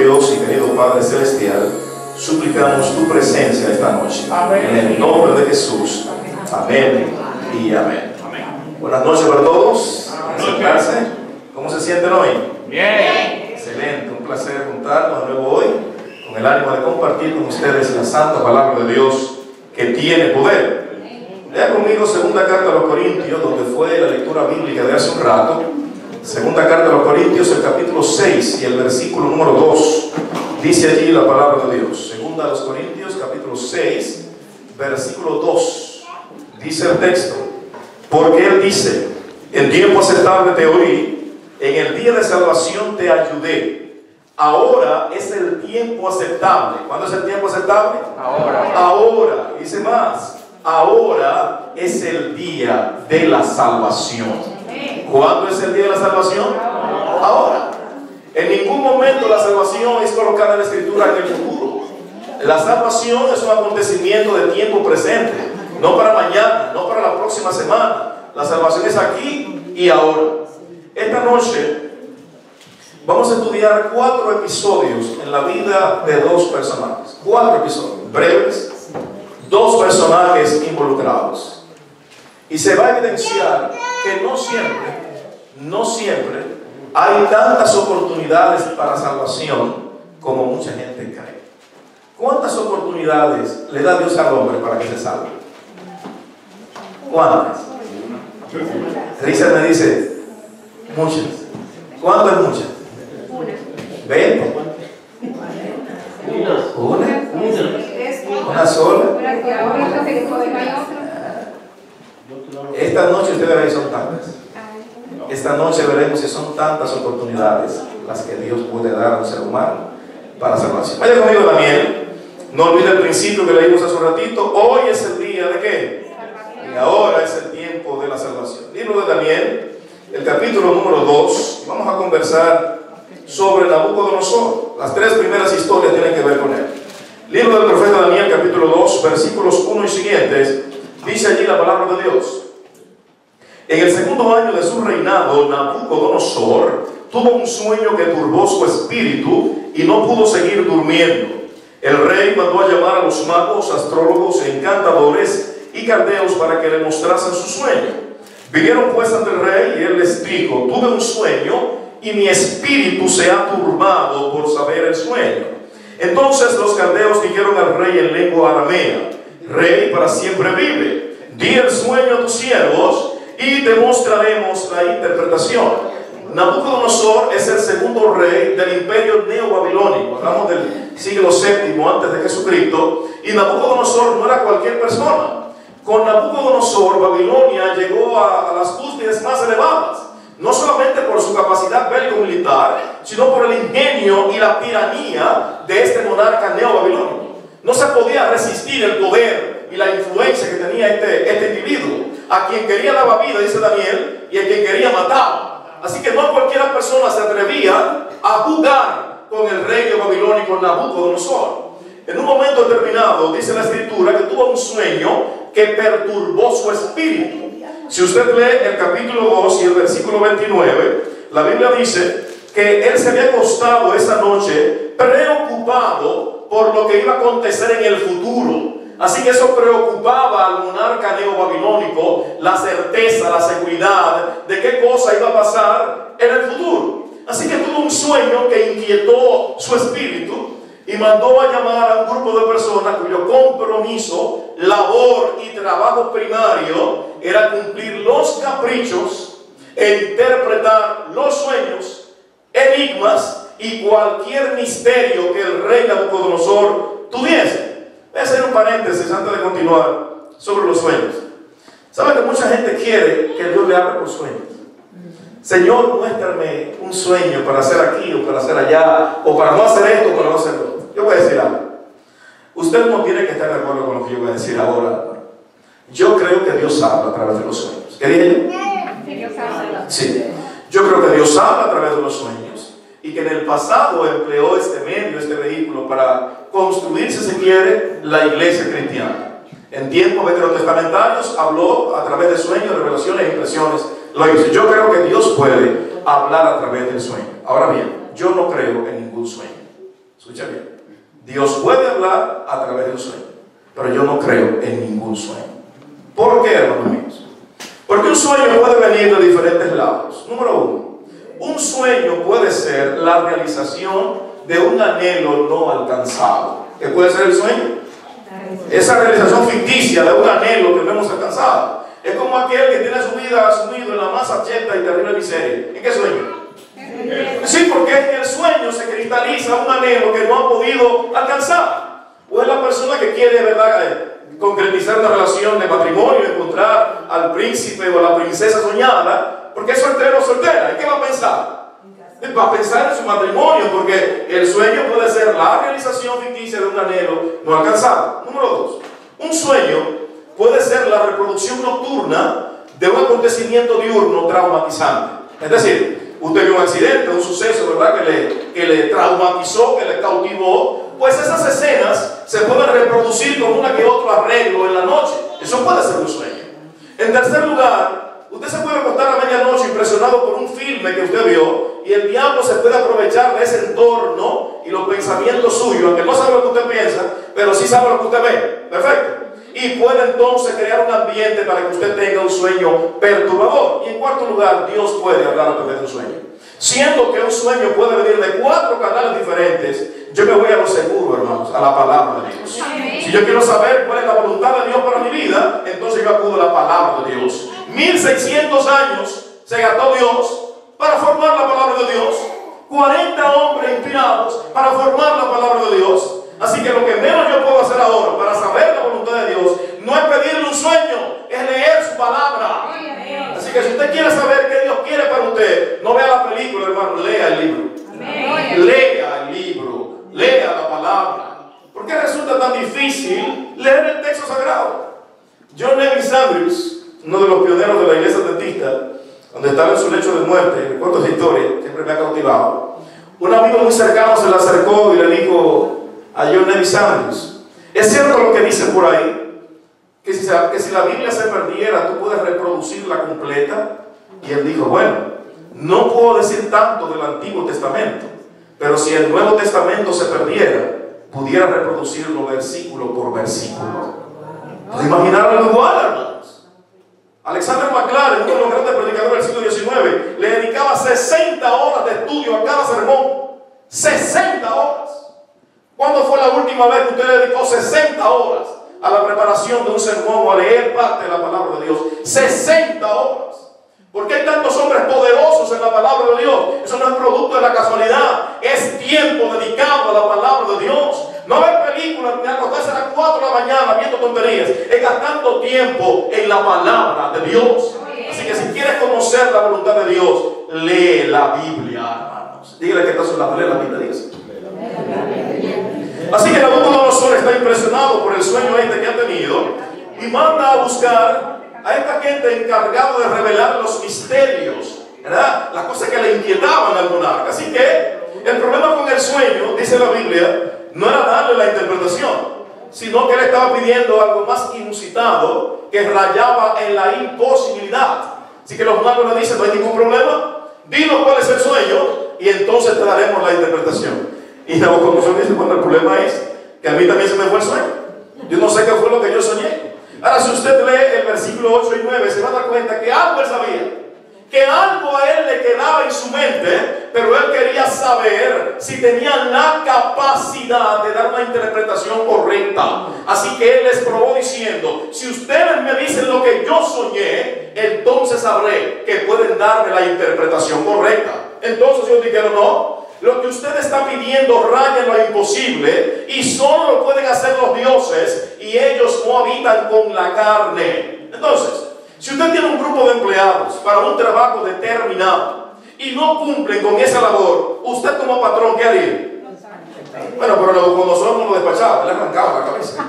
Dios y querido Padre Celestial, suplicamos tu presencia esta noche. Amén. En el nombre de Jesús. Amén y amén. Buenas noches para todos. Sentarse. ¿Cómo se sienten hoy? Bien. Excelente, un placer juntarnos de nuevo hoy con el ánimo de compartir con ustedes la santa palabra de Dios que tiene poder. Lea conmigo segunda carta a los Corintios, donde fue la lectura bíblica de hace un rato. Segunda carta a los Corintios, el capítulo 6 y el versículo número 2. Dice allí la palabra de Dios. Segunda a los Corintios, capítulo 6, versículo 2. Dice el texto: porque Él dice, en tiempo aceptable te oí, en el día de salvación te ayudé. Ahora es el tiempo aceptable. ¿Cuándo es el tiempo aceptable? Ahora. Ahora. Dice más. Ahora es el día de la salvación. ¿Cuándo es el día de la salvación? Ahora. En ningún momento la salvación es colocada en la Escritura en el futuro. La salvación es un acontecimiento de tiempo presente, no para mañana, no para la próxima semana. La salvación es aquí y ahora. Esta noche vamos a estudiar 4 episodios en la vida de 2 personajes. 4 episodios breves, 2 personajes involucrados. Y se va a evidenciar que no siempre hay tantas oportunidades para salvación como mucha gente cree. ¿Cuántas oportunidades le da Dios al hombre para que se salve? ¿Cuántas? Richard me dice, muchas. ¿Cuánto es muchas? 20. ¿Una sola? Esta noche ustedes verán si son tantas. Esta noche veremos si son tantas oportunidades las que Dios puede dar a un ser humano para salvación. Vaya conmigo, Daniel. No olvide el principio que leímos hace un ratito. Hoy es el día de ¿qué? Y ahora es el tiempo de la salvación. Libro de Daniel, el capítulo número 2. Vamos a conversar sobre Nabucodonosor. Las 3 primeras historias tienen que ver con él. Libro del profeta Daniel, capítulo 2, versículos 1 y siguientes. Dice allí la palabra de Dios: en el segundo año de su reinado, Nabucodonosor tuvo un sueño que turbó su espíritu y no pudo seguir durmiendo. El rey mandó a llamar a los magos, astrólogos, encantadores y caldeos para que le mostrasen su sueño. Vinieron pues ante el rey y él les dijo: tuve un sueño y mi espíritu se ha turbado por saber el sueño. Entonces los caldeos dijeron al rey en lengua aramea: Rey, para siempre vive. Di el sueño a tus siervos y te mostraremos la interpretación. Nabucodonosor es el segundo rey del imperio neobabilónico. Hablamos del siglo VII antes de Jesucristo. Y Nabucodonosor no era cualquier persona. Con Nabucodonosor, Babilonia llegó a las cúspides más elevadas, no solamente por su capacidad bélico-militar, sino por el ingenio y la tiranía de este monarca neobabilónico. No se podía resistir el poder y la influencia que tenía este individuo, a quien quería daba vida, dice Daniel, y a quien quería matar. Así que no cualquier persona se atrevía a jugar con el rey babilónico Nabucodonosor. En un momento determinado, dice la Escritura, que tuvo un sueño que perturbó su espíritu. Si usted lee el capítulo 2 y el versículo 29, la Biblia dice que él se había acostado esa noche preocupado por lo que iba a acontecer en el futuro. Así que eso preocupaba al monarca neobabilónico, la certeza, la seguridad de qué cosa iba a pasar en el futuro. Así que tuvo un sueño que inquietó su espíritu y mandó a llamar a un grupo de personas cuyo compromiso, labor y trabajo primario era cumplir los caprichos e interpretar los sueños, enigmas y cualquier misterio que el rey Nabucodonosor tuviese. Voy a hacer un paréntesis antes de continuar sobre los sueños. ¿Saben que mucha gente quiere que Dios le hable por sueños? Señor, muéstrame un sueño para hacer aquí o para hacer allá, o para no hacer esto o para no hacer lo otro. Yo voy a decir algo. Usted no tiene que estar de acuerdo con lo que yo voy a decir ahora. Yo creo que Dios habla a través de los sueños. ¿Qué dije yo? Sí. Yo creo que Dios habla a través de los sueños y que en el pasado empleó este medio, este vehículo para construir, si se quiere, la iglesia cristiana. En tiempos veterotestamentarios habló a través de sueños, revelaciones e impresiones. Lo hizo. Yo creo que Dios puede hablar a través del sueño. Ahora bien, yo no creo en ningún sueño. Escucha bien. Dios puede hablar a través de un sueño, pero yo no creo en ningún sueño. ¿Por qué, hermanos míos? Porque un sueño puede venir de diferentes lados. Número uno, un sueño puede ser la realización de un anhelo no alcanzado. ¿Qué puede ser el sueño? Esa realización ficticia de un anhelo que no hemos alcanzado. Es como aquel que tiene su vida sumido en la más abjeta y terrible miseria. ¿En qué sueño? Sí, porque en el sueño se cristaliza un anhelo que no ha podido alcanzar. O es la persona que quiere, ¿verdad?, concretizar una relación de matrimonio, encontrar al príncipe o a la princesa soñada, porque es soltero o soltera. ¿Y qué va a pensar? Va a pensar en su matrimonio, porque el sueño puede ser la realización ficticia de un anhelo no alcanzado. Número dos, un sueño puede ser la reproducción nocturna de un acontecimiento diurno traumatizante. Es decir, usted vio un accidente, un suceso, ¿verdad?, que le traumatizó, que le cautivó. Pues esas escenas se pueden reproducir con una que otro arreglo en la noche. Eso puede ser un sueño. En tercer lugar, usted se puede acostar a medianoche impresionado por un filme que usted vio, y el diablo se puede aprovechar de ese entorno y los pensamientos suyos, aunque no sabe lo que usted piensa, pero sí sabe lo que usted ve. Perfecto. Y puede entonces crear un ambiente para que usted tenga un sueño perturbador. Y en cuarto lugar, Dios puede hablar a través de un sueño. Siendo que un sueño puede venir de 4 canales diferentes, yo me voy a lo seguro, hermanos, a la palabra de Dios. Si yo quiero saber cuál es la voluntad de Dios para mi vida, entonces yo acudo a la palabra de Dios. 1600 años se gastó Dios para formar la palabra de Dios. 40 hombres inspirados para formar la palabra de Dios. Así que lo que menos yo puedo hacer ahora para saber la voluntad de Dios no es pedirle un sueño, es leer su palabra. Así que si usted quiere saber qué Dios quiere para usted, no vea la película, hermano, lea el libro. Lea el libro, lea la palabra. ¿Por qué resulta tan difícil leer el texto sagrado? John Neville Sanders, uno de los pioneros de la iglesia adventista, donde estaba en su lecho de muerte, recuerdo esa historia, siempre me ha cautivado. Un amigo muy cercano se le acercó y le dijo a John Neville Sanders: ¿es cierto lo que dicen por ahí? Que si la Biblia se perdiera, tú puedes reproducirla completa. Y él dijo: bueno, no puedo decir tanto del Antiguo Testamento, pero si el Nuevo Testamento se perdiera, pudiera reproducirlo versículo por versículo. ¿Puedes imaginar algo igual, hermanos? Alexander McLaren, uno de los grandes predicadores del siglo XIX, le dedicaba 60 horas de estudio a cada sermón. 60 horas. ¿Cuándo fue la última vez que usted le dedicó 60 horas a la preparación de un sermón o a leer parte de la palabra de Dios? 60 horas. ¿Por qué hay tantos hombres poderosos en la palabra de Dios? Eso no es producto de la casualidad, es tiempo dedicado a la palabra de Dios. No ver películas ni acostarse a las 4 de la mañana viendo tonterías, es gastando tiempo en la palabra de Dios. Así que si quieres conocer la voluntad de Dios, lee la Biblia, hermanos. Dígale que está a su lado, lee la Biblia, dígase. Así que Nabucodonosor está impresionado por el sueño este que ha tenido y manda a buscar a esta gente encargada de revelar los misterios, ¿verdad? Las cosas que le inquietaban al monarca. Así que el problema con el sueño, dice la Biblia, no era darle la interpretación, sino que él estaba pidiendo algo más inusitado que rayaba en la imposibilidad. Así que los magos le dicen: no hay ningún problema, dinos cuál es el sueño y entonces te daremos la interpretación. Y Nabucodonosor dice: bueno, el problema es que a mí también se me fue el sueño. Yo no sé qué fue lo que yo soñé. Ahora, si usted lee el versículo 8 y 9, se va a dar cuenta que algo él sabía, que algo a él le quedaba en su mente, pero él quería saber si tenían la capacidad de dar una interpretación correcta. Así que él les probó diciendo: si ustedes me dicen lo que yo soñé, entonces sabré que pueden darme la interpretación correcta. Entonces ellos dijeron: no, lo que usted está pidiendo raya en lo imposible y solo lo pueden hacer los dioses y ellos no habitan con la carne. Entonces, si usted tiene un grupo de empleados para un trabajo determinado y no cumplen con esa labor, usted como patrón, ¿qué haría? Bueno, pero Nabucodonosor no lo despachaba, le arrancaba la cabeza.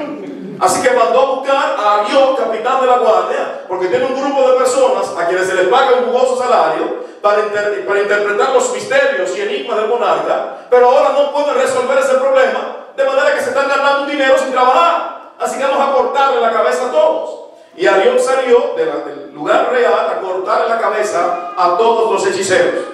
Así que mandó a buscar a Arión, capitán de la guardia, porque tiene un grupo de personas a quienes se les paga un jugoso salario para interpretar los misterios y enigmas del monarca, pero ahora no pueden resolver ese problema, de manera que se están ganando un dinero sin trabajar. Así que vamos a cortarle la cabeza a todos. Y Arión salió del lugar real a cortarle la cabeza a todos los hechiceros.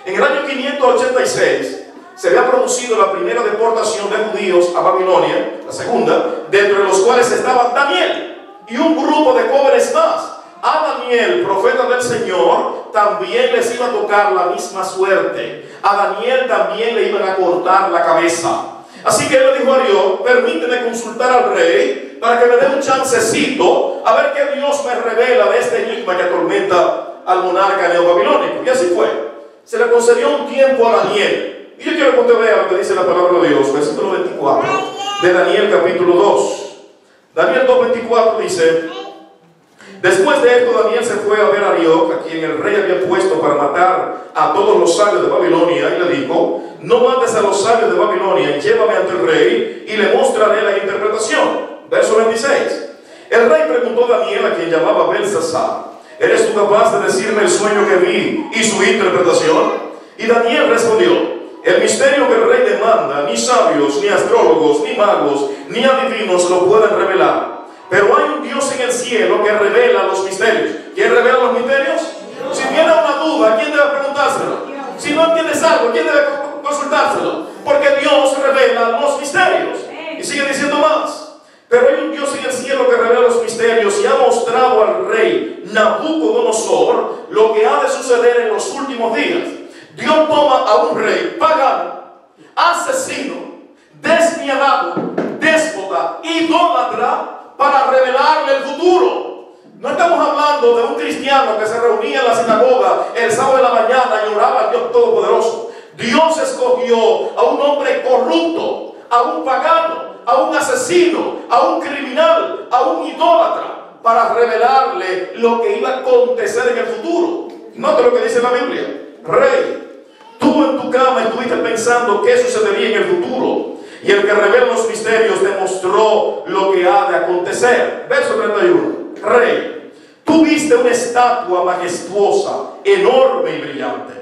En el año 586 se había producido la primera deportación de judíos a Babilonia, la segunda, dentro de los cuales estaba Daniel y un grupo de jóvenes más. A Daniel, profeta del Señor, también les iba a tocar la misma suerte. A Daniel también le iban a cortar la cabeza. Así que él le dijo a Arioc: permíteme consultar al rey para que me dé un chancecito a ver qué Dios me revela de este enigma que atormenta al monarca neobabilónico. Y así fue. Se le concedió un tiempo a Daniel. Y yo quiero que usted vea lo que dice la palabra de Dios, versículo 24 de Daniel capítulo 2. Daniel 2:24 dice: después de esto Daniel se fue a ver a Arioc, a quien el rey había puesto para matar a todos los sabios de Babilonia, y le dijo: no mates a los sabios de Babilonia, y llévame ante el rey y le mostraré la interpretación. Verso 26. El rey preguntó a Daniel, a quien llamaba Belsasar: ¿eres tú capaz de decirme el sueño que vi y su interpretación? Y Daniel respondió: el misterio que el rey demanda, ni sabios, ni astrólogos, ni magos, ni adivinos lo pueden revelar. Pero hay un Dios en el cielo que revela los misterios. ¿Quién revela los misterios? Si tiene una duda, ¿quién debe preguntárselo? Si no entiendes algo, ¿quién debe consultárselo? Porque Dios revela los misterios. Y sigue diciendo más: pero hay un Dios en el cielo que revela los misterios y ha mostrado al rey Nabucodonosor lo que ha de suceder en los últimos días. Dios toma a un rey pagano, asesino, despiadado, déspota, idólatra, para revelarle el futuro. No estamos hablando de un cristiano que se reunía en la sinagoga el sábado de la mañana y oraba al Dios Todopoderoso. Dios escogió a un hombre corrupto, a un pagano, a un asesino, a un criminal, a un idólatra, para revelarle lo que iba a acontecer en el futuro. Note lo que dice la Biblia: rey, tú en tu cama estuviste pensando qué sucedería en el futuro, y el que revela los misterios te mostró lo que ha de acontecer. Verso 31. Rey, tú viste una estatua majestuosa, enorme y brillante.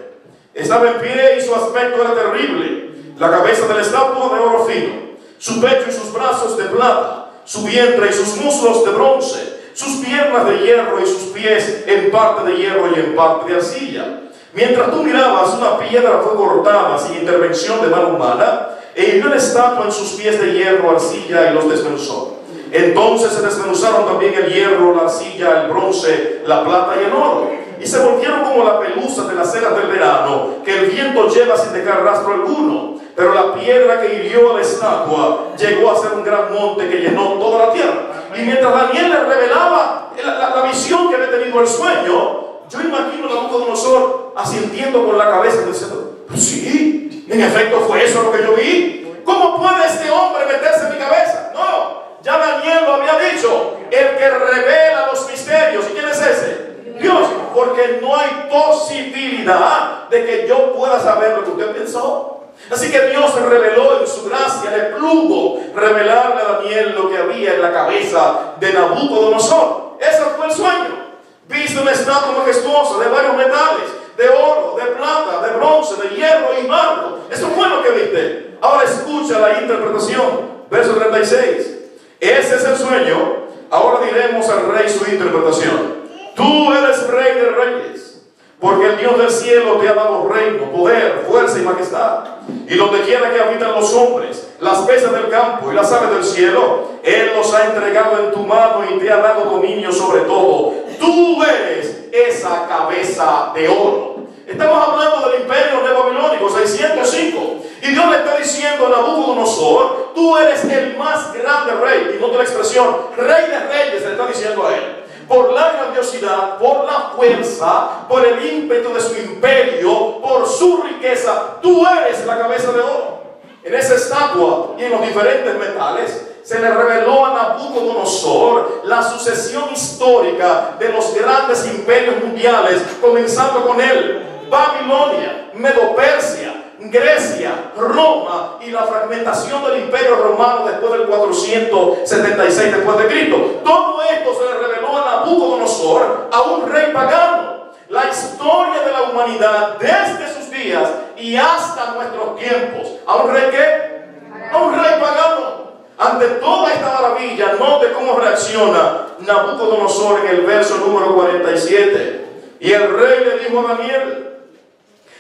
Estaba en pie y su aspecto era terrible. La cabeza de la estatua de oro fino, su pecho y sus brazos de plata, su vientre y sus muslos de bronce, sus piernas de hierro y sus pies en parte de hierro y en parte de arcilla. Mientras tú mirabas, una piedra fue cortada sin intervención de mano humana, e hirió la estatua en sus pies de hierro, arcilla, y los desmenuzó. Entonces se desmenuzaron también el hierro, la arcilla, el bronce, la plata y el oro, y se volvieron como la pelusa de las ceras del verano, que el viento lleva sin dejar rastro alguno. Pero la piedra que hirió a la estatua llegó a ser un gran monte que llenó toda la tierra. Y mientras Daniel le revelaba la visión que había tenido el sueño, yo imagino a Nabucodonosor asintiendo con la cabeza, diciendo: sí, en efecto fue eso lo que yo vi. ¿Cómo puede este hombre meterse en mi cabeza? No, ya Daniel lo había dicho: el que revela los misterios. ¿Y quién es ese? Dios. Porque no hay posibilidad de que yo pueda saber lo que usted pensó. Así que Dios reveló en su gracia, le plugo revelarle a Daniel lo que había en la cabeza de Nabucodonosor. Ese fue el sueño. Viste una estatua majestuosa de varios metales, de oro, de plata, de bronce, de hierro y mármol. Eso fue lo que viste. Ahora escucha la interpretación. Verso 36. Ese es el sueño. Ahora diremos al rey su interpretación. Tú eres rey de reyes, porque el Dios del cielo te ha dado reino, poder, fuerza y majestad. Y donde quiera que habitan los hombres, las bestias del campo y las aves del cielo, Él los ha entregado en tu mano y te ha dado dominio sobre todo. Tú eres esa cabeza de oro. Estamos hablando del imperio neobabilónico, 605. Y Dios le está diciendo a Nabucodonosor: tú eres el más grande rey. Y nota la expresión, rey de reyes, le está diciendo a él. Por la grandiosidad, por la fuerza, por el ímpetu de su imperio, por su riqueza, tú eres la cabeza de oro. En esa estatua y en los diferentes metales se le reveló a Nabucodonosor la sucesión histórica de los grandes imperios mundiales, comenzando con él: Babilonia, Medo-Persia, Grecia, Roma, y la fragmentación del imperio romano después del 476 después de Cristo. Todo esto se le reveló a Nabucodonosor, a un rey pagano. La historia de la humanidad desde sus días y hasta nuestros tiempos. ¿A un rey qué? A un rey pagano. Ante toda esta maravilla, note cómo reacciona Nabucodonosor en el verso número 47. Y el rey le dijo a Daniel: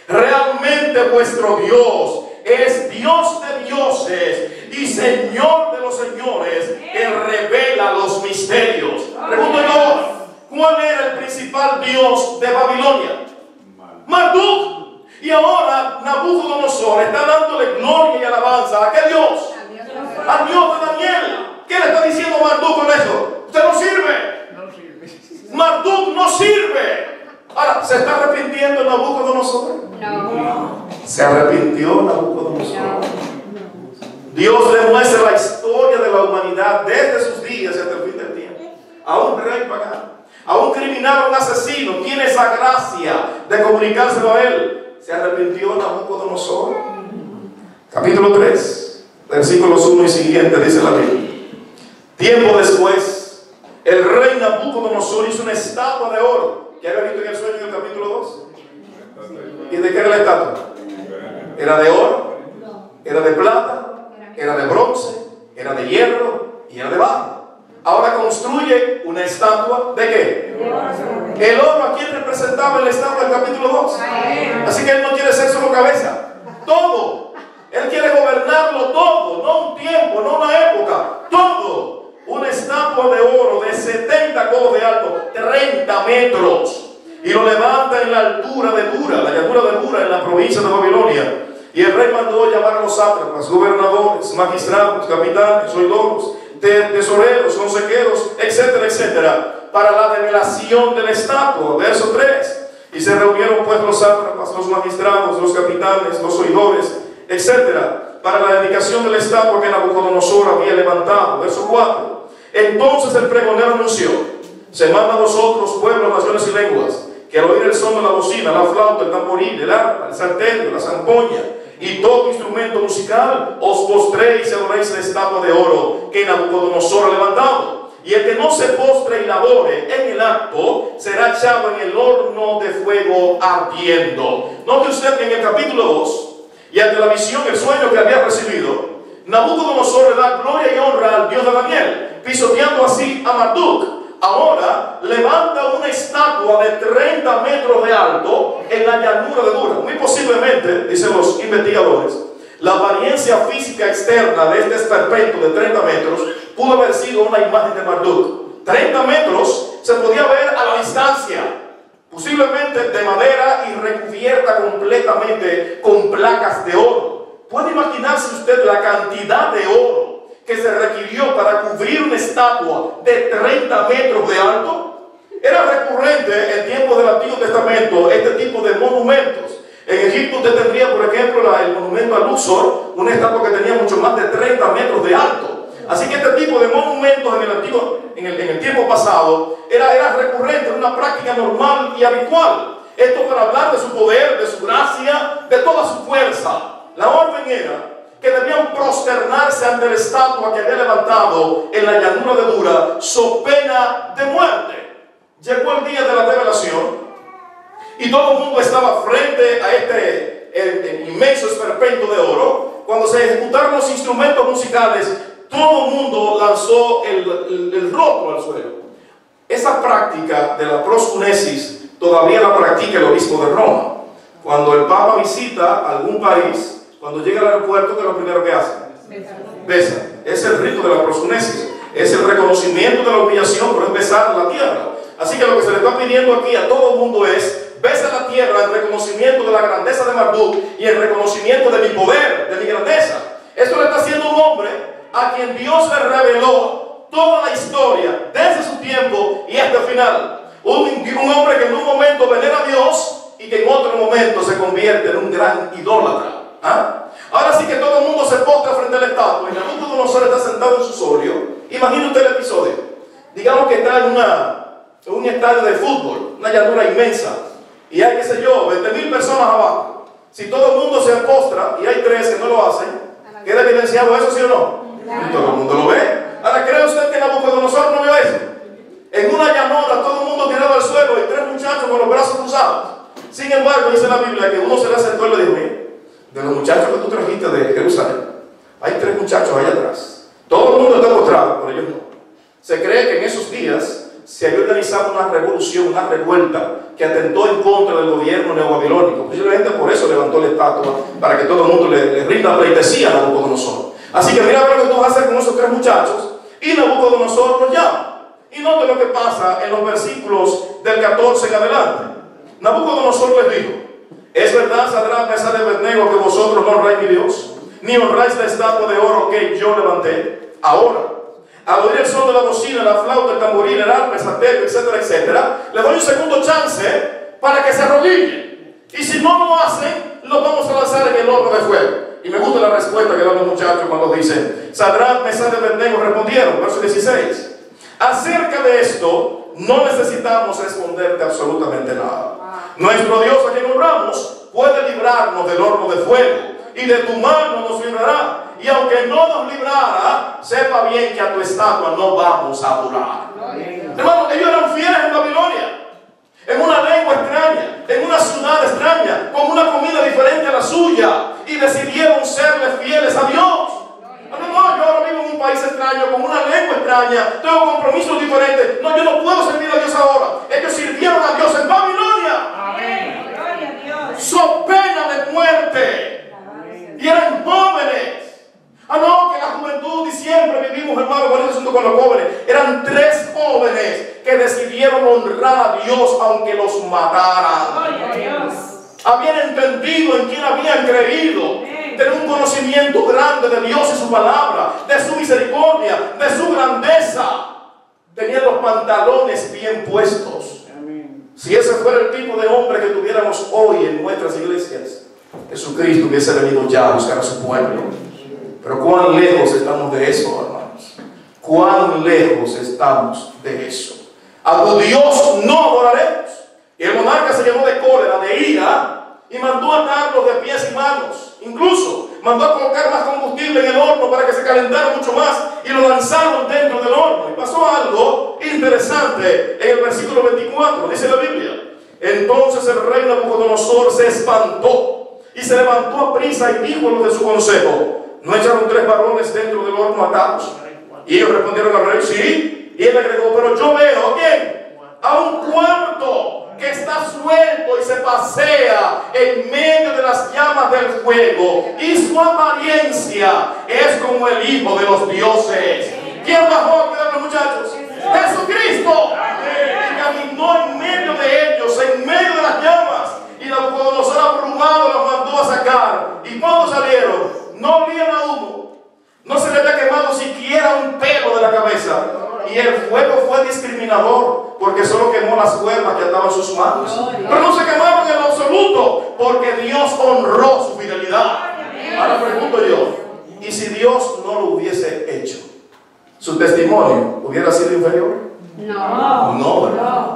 realmente vuestro Dios es Dios de dioses y Señor de los señores, que revela los misterios. Pregunto yo, ¿cuál era el principal dios de Babilonia? Marduk. Y ahora Nabucodonosor está dándole gloria y alabanza ¿a qué Dios? Al Dios de Daniel. ¿Qué le está diciendo Marduk con eso? Usted no sirve. Marduk no sirve. Ahora, ¿se está arrepintiendo Nabucodonosor? No. Se arrepintió Nabucodonosor. Dios le muestra la historia de la humanidad desde sus días hasta el fin del tiempo. A un rey pagano, a un criminal, a un asesino, tiene esa gracia de comunicárselo a él. Se arrepintió Nabucodonosor. Capítulo 3, versículos 1 y siguiente, dice la Biblia. Tiempo después, el rey Nabucodonosor hizo una estatua de oro. ¿Qué había visto en el sueño del capítulo 2? ¿Y de qué era la estatua? ¿Era de oro? ¿Era de plata? ¿Era de bronce? ¿Era de hierro? ¿Y era de barro? Ahora construye una estatua ¿de qué? El oro. ¿A quién representaba en la estatua del capítulo 2? Así que él no quiere ser solo cabeza, todo. Él quiere gobernarlo todo, no un tiempo, no una época, todo. Una estatua de oro de 70 codos de alto, 30 metros, y lo levanta en la altura de Dura, la llanura de Dura, en la provincia de Babilonia. Y el rey mandó llamar a los sátrapas, gobernadores, magistrados, capitanes, oidores, tesoreros, consejeros, etcétera, etcétera, para la revelación de la estatua. Verso 3. Y se reunieron pues los sátrapas, los magistrados, los capitanes, los oidores, etcétera, para la dedicación de la estatua que Nabucodonosor había levantado. Verso 4. Entonces el pregonero anunció: se manda a vosotros, pueblos, naciones y lenguas, que al oír el son de la bocina, la flauta, el tamboril, el arpa, el salterio, la zampoña y todo instrumento musical, os postréis y adoréis la estatua de oro que Nabucodonosor ha levantado. Y el que no se postre y la adore en el acto será echado en el horno de fuego ardiendo. Note usted que en el capítulo 2, y ante la visión, el sueño que había recibido, Nabucodonosor le da gloria y honra al Dios de Daniel, pisoteando así a Marduk. Ahora levanta una estatua de 30 metros de alto en la llanura de Dura. Muy posiblemente, dicen los investigadores, la apariencia física externa de este esperpento de 30 metros pudo haber sido una imagen de Marduk. 30 metros se podía ver a la distancia, posiblemente de madera y recubierta completamente con placas de oro. ¿Puede imaginarse usted la cantidad de oro que se requirió para cubrir una estatua de 30 metros de alto? Era recurrente en tiempos del Antiguo Testamento este tipo de monumentos. En Egipto usted tendría, por ejemplo, el monumento a Luxor, una estatua que tenía mucho más de 30 metros de alto. Así que este tipo de monumentos en el tiempo pasado era recurrente, era una práctica normal y habitual. Esto para hablar de su poder, de su gracia, de toda su fuerza. La orden era que debían prosternarse ante la estatua que había levantado en la llanura de Dura, so pena de muerte. Llegó el día de la revelación y todo el mundo estaba frente a este inmenso esperpento de oro. Cuando se ejecutaron los instrumentos musicales, todo el mundo lanzó el rostro al suelo. Esa práctica de la proscunesis todavía la practica el obispo de Roma. Cuando el Papa visita algún país, cuando llega al aeropuerto, ¿qué es lo primero que hace? Besa. Es el rito de la proscunesis. Es el reconocimiento de la humillación, pero es besar la tierra. Así que lo que se le está pidiendo aquí a todo el mundo es: besa la tierra en reconocimiento de la grandeza de Marduk y en reconocimiento de mi poder, de mi grandeza. Esto le está haciendo un hombre a quien Dios le reveló toda la historia desde su tiempo y hasta el final. Un hombre que en un momento venera a Dios y que en otro momento se convierte en un gran idólatra. Ahora sí que todo el mundo se postra frente a la estatua y Nabucodonosor está sentado en su solio. Imagine usted el episodio. Digamos que está en un estadio de fútbol, una llanura inmensa, y hay, qué sé yo, 20.000 personas abajo. Si todo el mundo se postra y hay 3 que no lo hacen, ¿queda evidenciado eso, sí o no? Y todo el mundo lo ve. Ahora, ¿cree usted que Nabucodonosor no vio eso? En una llanura, todo el mundo tirado al suelo y 3 muchachos con los brazos cruzados. Sin embargo, dice la Biblia que uno se le acercó y le dijo: mire, de los muchachos que tú trajiste de Jerusalén, hay 3 muchachos allá atrás. Todo el mundo está postrado, pero ellos no. Se cree que en esos días se había organizado una revolución, una revuelta que atentó en contra del gobierno neobabilónico. Posiblemente por eso levantó la estatua, para que todo el mundo le rinda pleitesía a Nabucodonosor. Así que mira lo que tú vas a hacer con esos tres muchachos. Y Nabucodonosor los llama. Y note lo que pasa en los versículos del 14 en adelante. Nabucodonosor les dijo: ¿es verdad, Sadrach, Mesach y Abednego, que vosotros no honráis mi Dios, ni honráis la estatua de oro que yo levanté? Ahora, al oír el son de la bocina, la flauta, el tamboril, el arpa, el salterio, etcétera, etcétera, les doy un segundo chance para que se arrodillen. Y si no lo hacen, los vamos a lanzar en el horno de fuego. Y me gusta la respuesta que dan los muchachos cuando dicen: Sadrach, Mesach y Abednego respondieron, verso 16. Acerca de esto, no necesitamos responderte absolutamente nada. Nuestro Dios, a quien honramos, puede librarnos del horno de fuego, y de tu mano nos librará. Y aunque no nos librara, sepa bien que a tu estatua no vamos a adorar. Hermano, ellos eran fieles en Babilonia, en una lengua extraña, en una ciudad extraña, con una comida diferente a la suya, y decidieron serle fieles a Dios. No, yo ahora vivo en un país extraño, con una lengua extraña, tengo compromisos diferentes. No, yo no puedo servir a Dios ahora. Ellos sirvieron a Dios en Babilonia. Amén. Gloria a Dios. So pena de muerte. Y eran jóvenes. No, que la juventud y siempre vivimos, hermano, con el asunto con los jóvenes. Eran tres jóvenes que decidieron honrar a Dios aunque los mataran. Gloria a Dios. Habían entendido en quién habían creído, tener un conocimiento grande de Dios y su palabra, de su misericordia, de su grandeza. Tenían los pantalones bien puestos. Si ese fuera el tipo de hombre que tuviéramos hoy en nuestras iglesias, Jesucristo hubiese venido ya a buscar a su pueblo. Pero cuán lejos estamos de eso, hermanos. Cuán lejos estamos de eso. A tu Dios no adoraremos. Y el monarca se llenó de cólera, de ira, y mandó atarlos de pies y manos. Incluso mandó a colocar más combustible en el horno para que se calentara mucho más, y lo lanzaron dentro del horno. Y pasó algo interesante en el versículo 24, dice la Biblia: entonces el rey Nabucodonosor se espantó y se levantó a prisa y dijo a los de su consejo: ¿no echaron tres varones dentro del horno atados? Y ellos respondieron al rey: sí. Y él agregó: pero yo veo, ¿quién? A un cuarto que está suelto y se pasea en medio de las llamas del fuego, y su apariencia es como el Hijo de los dioses. ¿Quién bajó a cuidar a los muchachos? Jesucristo. Y caminó en medio de ellos, en medio de las llamas, y Nabucodonosor abrumado los mandó a sacar. Y cuando salieron, no olían a humo, no se le había quemado siquiera un pelo de la cabeza. Y el fuego fue discriminador, porque solo quemó las cuerdas que ataban sus manos. Pero no se quemaban en lo absoluto, porque Dios honró su fidelidad. Ahora pregunto yo: ¿y si Dios no lo hubiese hecho? ¿Su testimonio hubiera sido inferior? No, ¿verdad?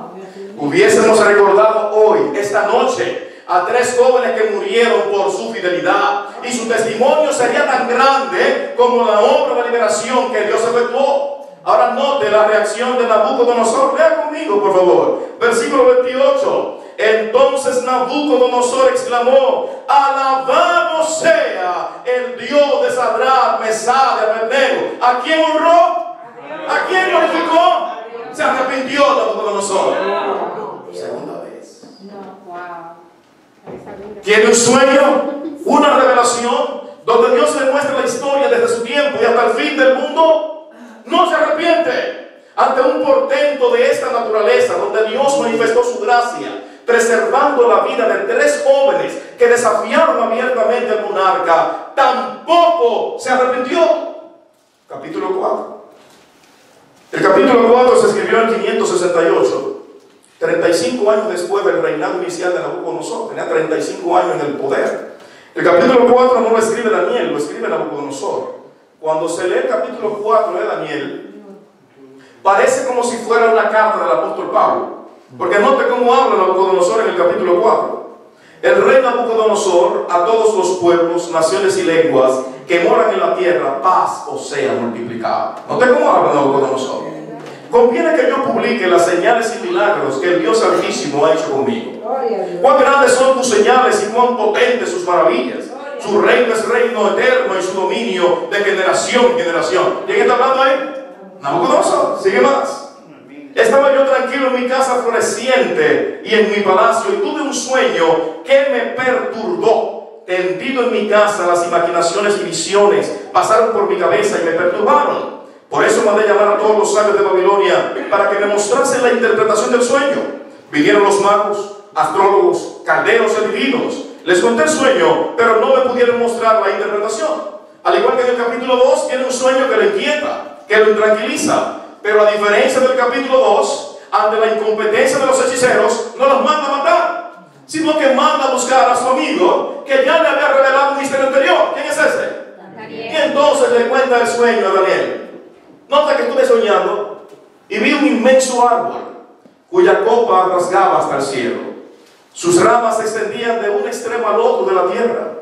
Hubiésemos recordado hoy, esta noche, a tres jóvenes que murieron por su fidelidad, y su testimonio sería tan grande como la obra de liberación que Dios efectuó. Ahora note la reacción de Nabucodonosor. Lea conmigo, por favor. Versículo 28. Entonces Nabucodonosor exclamó: alabado sea el Dios de Sadrach, Mesach y Abednego. ¿A quién honró? ¿A quién glorificó? Se arrepintió Nabucodonosor. Segunda vez. Tiene un sueño, una revelación, donde Dios le muestra la historia desde su tiempo y hasta el fin del mundo. No se arrepiente ante un portento de esta naturaleza, donde Dios manifestó su gracia, preservando la vida de tres jóvenes que desafiaron abiertamente al monarca. Tampoco se arrepintió. Capítulo 4. El capítulo 4 se escribió en 568, 35 años después del reinado inicial de Nabucodonosor. Tenía 35 años en el poder. El capítulo 4 no lo escribe Daniel, lo escribe Nabucodonosor. Cuando se lee el capítulo 4 de Daniel, parece como si fuera una carta del apóstol Pablo, porque note cómo habla Nabucodonosor en el capítulo 4. El rey Nabucodonosor, a todos los pueblos, naciones y lenguas que moran en la tierra, paz os sea multiplicada. Note cómo habla Nabucodonosor. Conviene que yo publique las señales y milagros que el Dios Altísimo ha hecho conmigo. Cuán grandes son tus señales y cuán potentes sus maravillas. Su reino es reino eterno y su dominio de generación en generación. ¿Quién está hablando ahí? Nabucodonosor. Sigue más. Estaba yo tranquilo en mi casa floreciente y en mi palacio, y tuve un sueño que me perturbó. Tendido en mi casa, las imaginaciones y visiones pasaron por mi cabeza y me perturbaron. Por eso mandé llamar a todos los sabios de Babilonia para que me mostrasen la interpretación del sueño. Vinieron los magos, astrólogos, caldeos y adivinos. Les conté el sueño, pero no me pudieron mostrar la interpretación. Al igual que en el capítulo 2, tiene un sueño que le inquieta, que lo intranquiliza. Pero a diferencia del capítulo 2, ante la incompetencia de los hechiceros, no los manda a matar, sino que manda a buscar a su amigo que ya le había revelado un misterio anterior. ¿Quién es ese? Daniel. Y entonces le cuenta el sueño a Daniel. Nota que estuve soñando y vi un inmenso árbol cuya copa rasgaba hasta el cielo. Sus ramas se extendían de un extremo al otro de la tierra.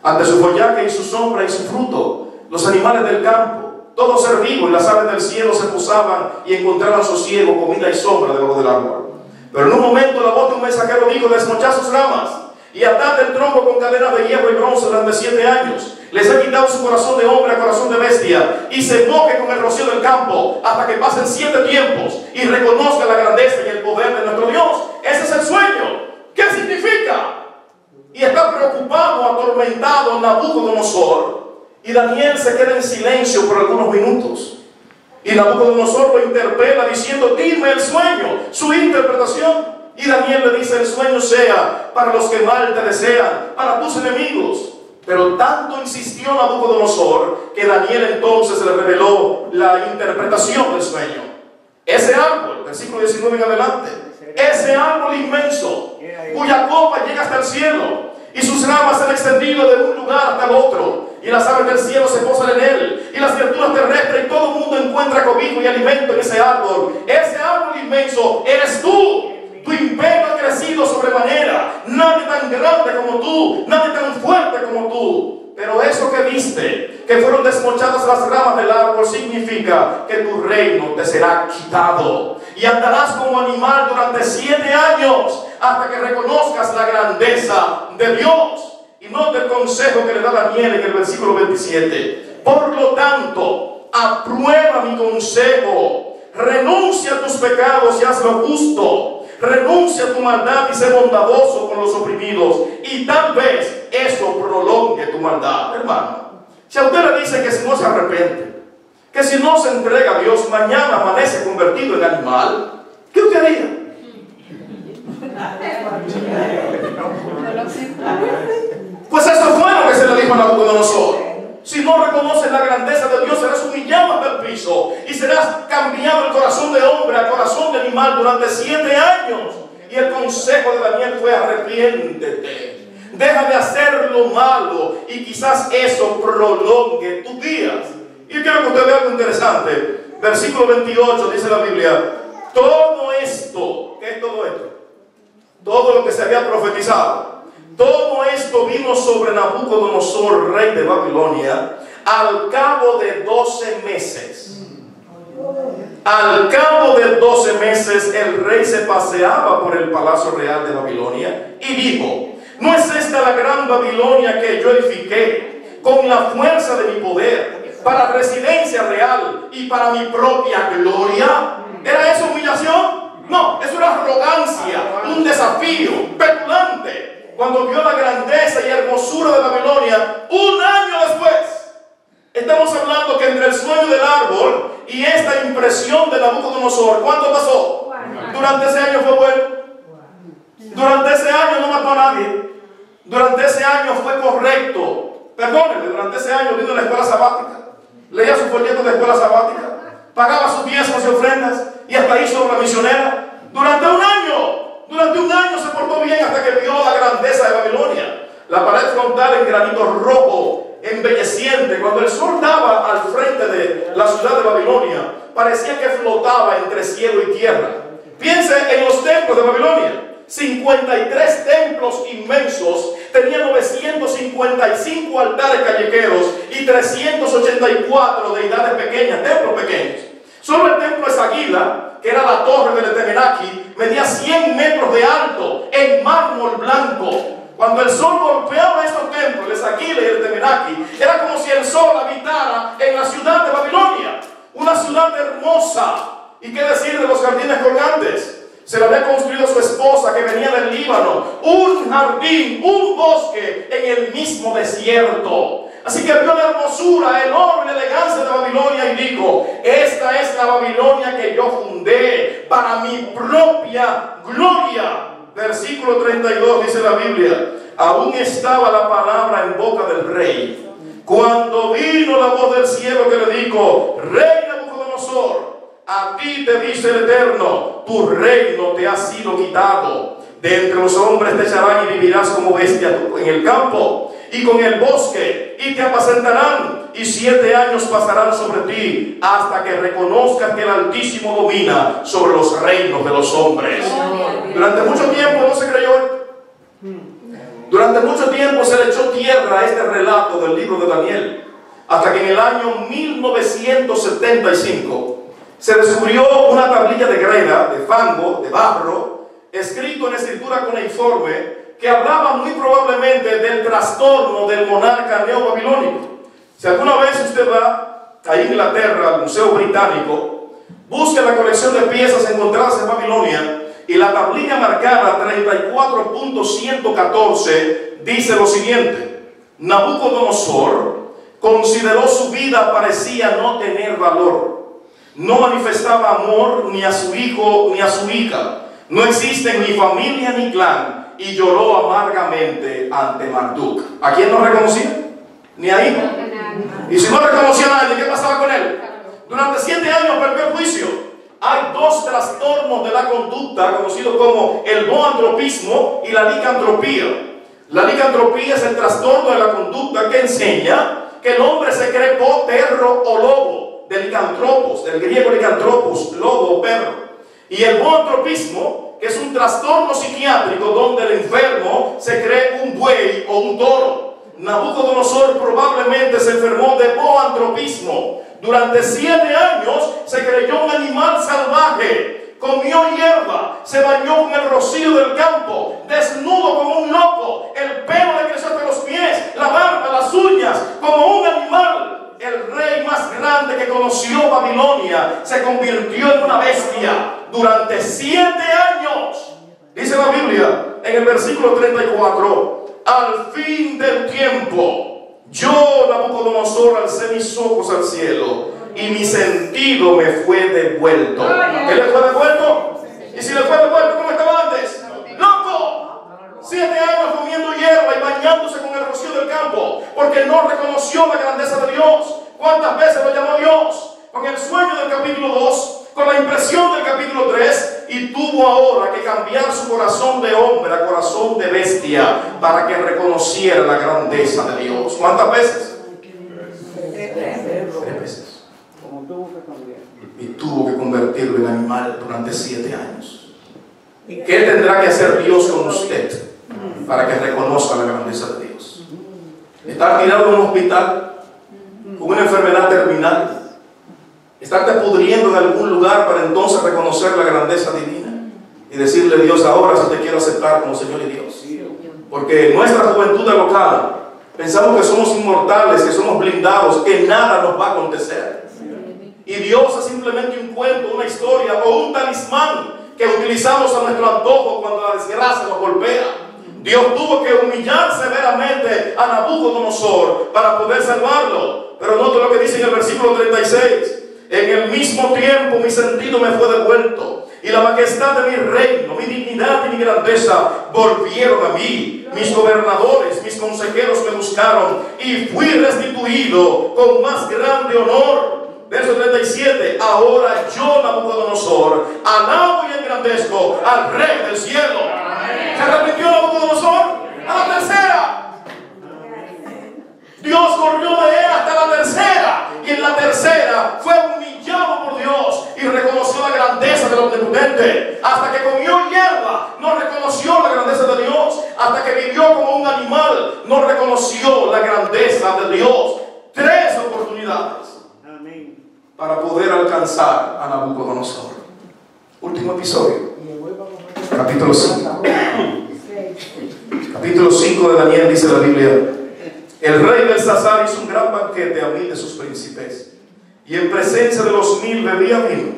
Ante su follaje y su sombra y su fruto, los animales del campo, todo ser vivo y las aves del cielo se posaban y encontraban sosiego, comida y sombra debajo del árbol. Pero en un momento la voz de un mensajero dijo: desmochad sus ramas y atad el tronco con cadenas de hierro y bronce durante 7 años. Les ha quitado su corazón de hombre a corazón de bestia, y se moje con el rocío del campo hasta que pasen 7 tiempos y reconozca la grandeza y el poder de nuestro Dios. Ese es el sueño. ¿Qué significa? Y está preocupado, atormentado Nabucodonosor, y Daniel se queda en silencio por algunos minutos. Y Nabucodonosor lo interpela diciendo: dime el sueño, su interpretación. Y Daniel le dice: el sueño sea para los que mal te desean, para tus enemigos. Pero tanto insistió Nabucodonosor que Daniel entonces le reveló la interpretación del sueño. Ese árbol, versículo 19 en adelante, ese árbol inmenso, cuya copa llega hasta el cielo, y sus ramas se han extendido de un lugar hasta el otro, y las aves del cielo se posan en él, y las criaturas terrestres, y todo el mundo encuentra cobijo y alimento en ese árbol. Ese árbol inmenso eres tú. Tu imperio ha crecido sobremanera. Nadie tan grande como tú, nadie tan fuerte como tú. Pero eso que viste, que fueron desmochadas las ramas del árbol, significa que tu reino te será quitado, y andarás como animal durante 7 años, hasta que reconozcas la grandeza de Dios. Y nota el consejo que le da Daniel en el versículo 27. Por lo tanto, aprueba mi consejo, renuncia a tus pecados y haz lo justo. Renuncia a tu maldad y sé bondadoso con los oprimidos, y tal vez eso prolongue tu maldad. Hermano, si a usted le dice que si no se arrepiente, que si no se entrega a Dios, mañana amanece convertido en animal, ¿qué usted haría? Pues eso fue lo que se le dijo a Nabucodonosor. Si no reconoces la grandeza de Dios, serás humillado hasta el piso y serás cambiado el corazón de hombre a corazón de animal durante 7 años. Y el consejo de Daniel fue: arrepiéntete, deja de hacer lo malo, y quizás eso prolongue tus días. Y quiero que usted vea algo interesante. Versículo 28 dice la Biblia: todo esto, ¿qué es todo esto? Todo lo que se había profetizado, todo esto vino sobre Nabucodonosor, rey de Babilonia, al cabo de 12 meses. Al cabo de 12 meses, el rey se paseaba por el palacio real de Babilonia y dijo: ¿no es esta la gran Babilonia que yo edifiqué con la fuerza de mi poder, para residencia real y para mi propia gloria? ¿Era eso humillación? No, eso era arrogancia, un desafío petulante. Cuando vio la grandeza y hermosura de Babilonia, 1 año después. Estamos hablando que entre el sueño del árbol y esta impresión de Nabucodonosor, ¿cuánto pasó? Durante ese año fue bueno. Durante ese año no mató a nadie. Durante ese año fue correcto. Perdónenme, durante ese año vino a la escuela sabática, leía sus folletos de escuela sabática, pagaba sus diezmos y ofrendas, y hasta hizo obra misionera. Durante un año se portó bien, hasta que vio la grandeza de Babilonia. La pared frontal en granito rojo, embelleciente. Cuando el sol daba al frente de la ciudad de Babilonia, parecía que flotaba entre cielo y tierra. Piense en los templos de Babilonia. 53 templos inmensos, tenía 955 altares callejeros y 384 deidades pequeñas, templos pequeños. Solo el templo de Sagila, que era la torre del Etemenaki, medía 100 metros de alto en mármol blanco. Cuando el sol golpeaba estos templos, el Sagila y el Etemenaki, era como si el sol habitara en la ciudad de Babilonia, una ciudad hermosa, ¿Y qué decir de los jardines colgantes? Se le había construido a su esposa que venía del Líbano un jardín, un bosque en el mismo desierto. Así que vio la hermosura, el oro y la elegancia de Babilonia y dijo: esta es la Babilonia que yo fundé para mi propia gloria. Versículo 32 dice la Biblia: aún estaba la palabra en boca del rey, cuando vino la voz del cielo que le dijo: Rey Nabucodonosor, a ti te dice el Eterno, tu reino te ha sido quitado. De entre los hombres te echarán y vivirás como bestia en el campo y con el bosque, y te apacentarán, y 7 años pasarán sobre ti, hasta que reconozcas que el Altísimo domina sobre los reinos de los hombres. Durante mucho tiempo no se creyó esto. Durante mucho tiempo se le echó tierra a este relato del libro de Daniel, hasta que en el año 1975 se descubrió una tablilla de greda, de fango, de barro, escrito en escritura cuneiforme, que hablaba muy probablemente del trastorno del monarca neobabilónico. Si alguna vez usted va a Inglaterra, al Museo Británico, busque la colección de piezas encontradas en Babilonia, y la tablilla marcada 34.114 dice lo siguiente: Nabucodonosor consideró su vida parecía no tener valor. No manifestaba amor ni a su hijo ni a su hija. No existen ni familia ni clan, y lloró amargamente ante Marduk. ¿A quién no reconocía? Ni a hijo. Y si no reconocía a nadie, ¿qué pasaba con él? Durante 7 años perdió el juicio. Hay 2 trastornos de la conducta, conocidos como el boantropismo y la licantropía. La licantropía es el trastorno de la conducta que enseña que el hombre se cree perro o lobo. De licantropos, del griego licantropos, lobo o perro. Y el boantropismo, que es un trastorno psiquiátrico donde el enfermo se cree un buey o un toro. Nabucodonosor probablemente se enfermó de boantropismo. Durante 7 años se creyó un animal salvaje, comió hierba, se bañó con el rocío del campo, desnudo como un loco, el pelo le creció hasta los pies, la barba, las uñas, como un animal. El rey más grande que conoció Babilonia se convirtió en una bestia durante 7 años. Dice la Biblia en el versículo 34: al fin del tiempo, yo, Nabucodonosor, alcé mis ojos al cielo y mi sentido me fue devuelto. ¿Qué le fue devuelto? Y si le fue devuelto, ¿cómo estaba antes? ¡Loco! 7 años comiendo hierba y bañándose con el rocío del campo, porque no reconoció la grandeza de Dios. ¿Cuántas veces lo llamó Dios? Con el sueño del capítulo 2, con la impresión del capítulo 3, y tuvo ahora que cambiar su corazón de hombre a corazón de bestia para que reconociera la grandeza de Dios. ¿Cuántas veces? 3 veces. Y tuvo que convertirlo en animal durante 7 años. ¿Qué tendrá que hacer Dios con usted para que reconozca la grandeza de Dios? Estar tirado en un hospital con una enfermedad terminal, estarte pudriendo en algún lugar para entonces reconocer la grandeza divina y decirle: Dios, ahora sí te quiero aceptar como Señor y Dios. Porque en nuestra juventud local pensamos que somos inmortales, que somos blindados, que nada nos va a acontecer. Y Dios es simplemente un cuento, una historia o un talismán que utilizamos a nuestro antojo cuando la desgracia nos golpea. Dios tuvo que humillar severamente a Nabucodonosor para poder salvarlo. Pero note lo que dice en el versículo 36: en el mismo tiempo mi sentido me fue devuelto, y la majestad de mi reino, mi dignidad y mi grandeza volvieron a mí. Mis gobernadores, mis consejeros me buscaron, y fui restituido con más grande honor. Verso 37: ahora yo, Nabucodonosor, alabo y engrandezco al Rey del cielo. ¿Se arrepintió Nabucodonosor? A la tercera. Dios corrió de él hasta la tercera, y en la tercera fue humillado por Dios y reconoció la grandeza del Omnipotente. Hasta que comió hierba no reconoció la grandeza de Dios. Hasta que vivió como un animal no reconoció la grandeza de Dios. 3 oportunidades para poder alcanzar a Nabucodonosor. Último episodio, capítulo 5. Capítulo 5 de Daniel, dice la Biblia: el rey Belsasar hizo un gran banquete a 1000 de sus príncipes, y en presencia de los 1000 bebía vino.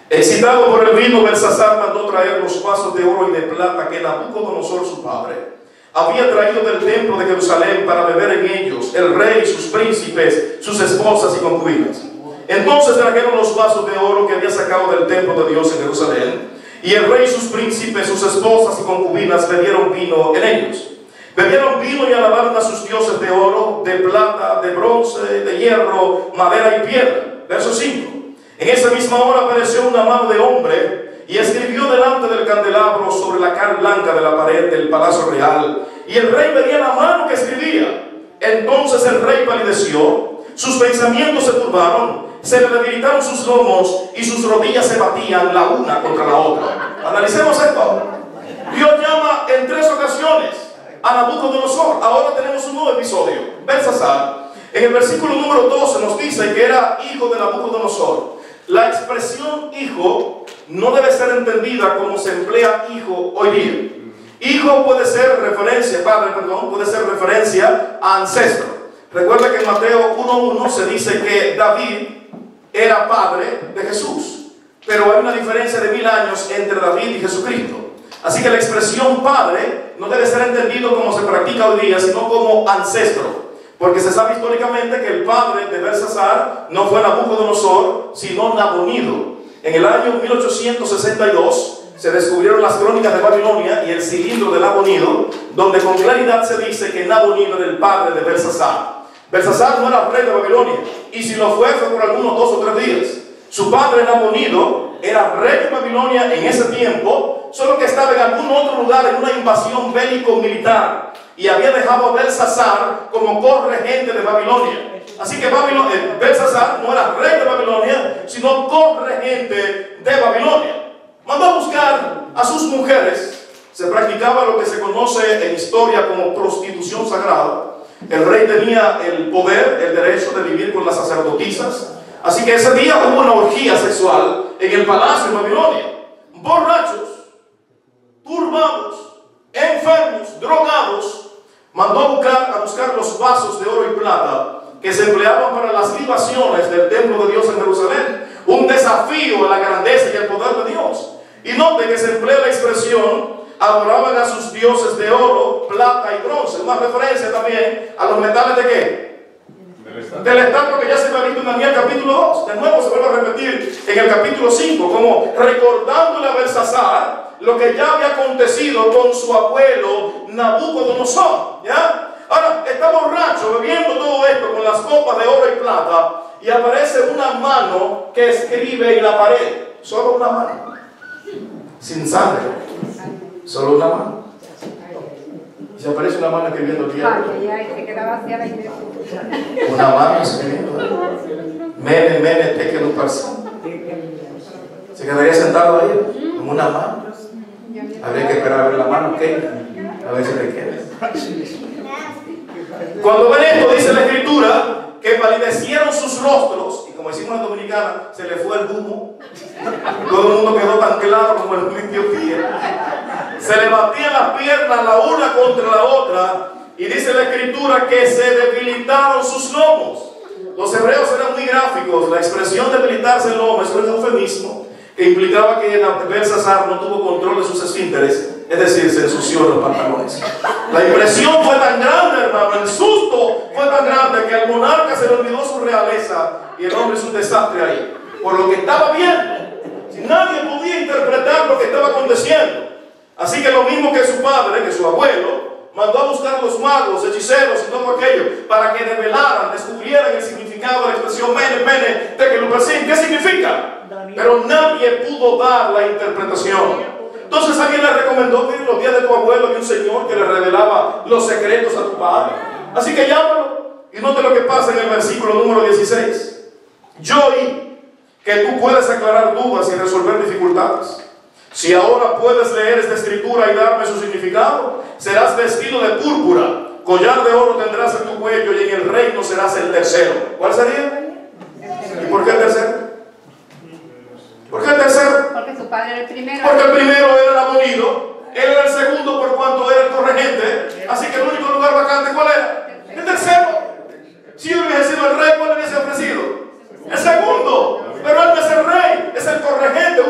Excitado por el vino, Belsasar mandó traer los vasos de oro y de plata que Nabucodonosor, su padre, había traído del templo de Jerusalén para beber en ellos, el rey, sus príncipes, sus esposas y concubinas. Entonces trajeron los vasos de oro que había sacado del templo de Dios en Jerusalén, y el rey, sus príncipes, sus esposas y concubinas bebieron vino en ellos. Bebieron vino y alabaron a sus dioses de oro, de plata, de bronce, de hierro, madera y piedra. Verso 5. En esa misma hora apareció una mano de hombre y escribió delante del candelabro sobre la cal blanca de la pared del palacio real. Y el rey veía la mano que escribía. Entonces el rey palideció, sus pensamientos se turbaron, se le debilitaron sus lomos y sus rodillas se batían la una contra la otra. Analicemos esto. Dios llama en 3 ocasiones a Nabucodonosor. Ahora tenemos un nuevo episodio. Belsasar, en el versículo número 12 nos dice que era hijo de Nabucodonosor. La expresión hijo no debe ser entendida como se emplea hijo hoy día. Hijo puede ser referencia, padre, perdón, puede ser referencia a ancestro. Recuerda que en Mateo 1:1 se dice que David era padre de Jesús, pero hay una diferencia de 1000 años entre David y Jesucristo. Así que la expresión padre no debe ser entendido como se practica hoy día, sino como ancestro. Porque se sabe históricamente que el padre de Belsasar no fue Nabucodonosor, sino Nabonido. En el año 1862 se descubrieron las crónicas de Babilonia y el cilindro de Nabonido, donde con claridad se dice que Nabonido era el padre de Belsasar. Belsasar no era rey de Babilonia, y si lo fue por algunos 2 o 3 días. Su padre Nabonido era rey de Babilonia en ese tiempo, solo que estaba en algún otro lugar en una invasión bélico-militar y había dejado a Belsasar como corregente de Babilonia. Así que Belsasar no era rey de Babilonia, sino corregente de Babilonia. Mandó a buscar a sus mujeres. Se practicaba lo que se conoce en historia como prostitución sagrada. El rey tenía el poder, el derecho de vivir con las sacerdotisas. Así que ese día hubo una orgía sexual en el palacio de Babilonia. Borrachos, turbados, enfermos, drogados. Mandó a buscar los vasos de oro y plata que se empleaban para las libaciones del templo de Dios en Jerusalén. Un desafío a la grandeza y el poder de Dios. Y note que se emplea la expresión: adoraban a sus dioses de oro, plata y bronce. Una referencia también a los metales de ¿qué? Del estatua que ya se ha visto en Daniel capítulo 2. De nuevo se vuelve a repetir en el capítulo 5, como recordándole a Belsasar lo que ya había acontecido con su abuelo Nabucodonosor. ¿Ya? Ahora está borracho bebiendo todo esto con las copas de oro y plata, y aparece una mano que escribe en la pared. Solo una mano, sin sangre, solo una mano. Y se aparece una mano escribiendo el diablo. Una mano escribiendo. Mene, mene, tekel uparsan. Se quedaría sentado ahí con una mano. Habría que esperar a ver la mano, a ver si le queda. Cuando ven esto, dice la escritura que palidecieron sus rostros, y como decimos en Dominicana, se le fue el humo. Todo el mundo quedó tan claro como el limpio pie. Se le batían las piernas la una contra la otra, y dice la escritura que se debilitaron sus lomos. Los hebreos eran muy gráficos. La expresión debilitarse el lomo es un eufemismo que implicaba que Belsasar no tuvo control de sus esfínteres, es decir, se ensució los pantalones. La impresión fue tan grande, hermano, el susto fue tan grande que al monarca se le olvidó su realeza y el hombre es un desastre ahí, por lo que estaba viendo. Si nadie podía interpretar lo que estaba aconteciendo. Así que lo mismo que su padre, que su abuelo, mandó a buscar los magos, hechiceros y todo aquello para que develaran, descubrieran el significado de la expresión mene, mene, tekel uparsin. ¿Qué significa? Pero nadie pudo dar la interpretación. Entonces alguien le recomendó que en los días de tu abuelo había un señor que le revelaba los secretos a tu padre. Así que llámalo. Y note lo que pasa en el versículo número 16. Yo oí que tú puedes aclarar dudas y resolver dificultades. Si ahora puedes leer esta escritura y darme su significado, serás vestido de púrpura, collar de oro tendrás en tu cuello y en el reino serás el tercero. ¿Cuál sería? ¿Y por qué el tercero? ¿Por qué el tercero? Porque su padre era el primero. Porque el primero era el abolido, él era el segundo por cuanto era el corregente, así que el único lugar vacante, ¿cuál era? El tercero. Si yo hubiese sido el rey, ¿cuál hubiese ofrecido? El segundo. Pero él no es el rey, es el corregente,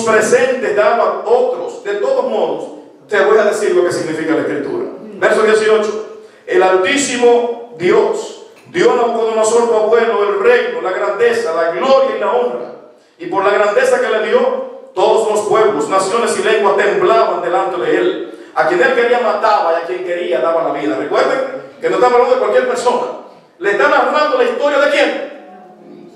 presentes daba a otros. De todos modos, te voy a decir lo que significa la Escritura. Verso 18. El Altísimo Dios dio a Nabucodonosor, tu abuelo, el reino, la grandeza, la gloria y la honra. Y por la grandeza que le dio, todos los pueblos, naciones y lenguas temblaban delante de él. A quien él quería mataba y a quien quería daba la vida. Recuerden que no estamos hablando de cualquier persona. Le está narrando la historia de quién.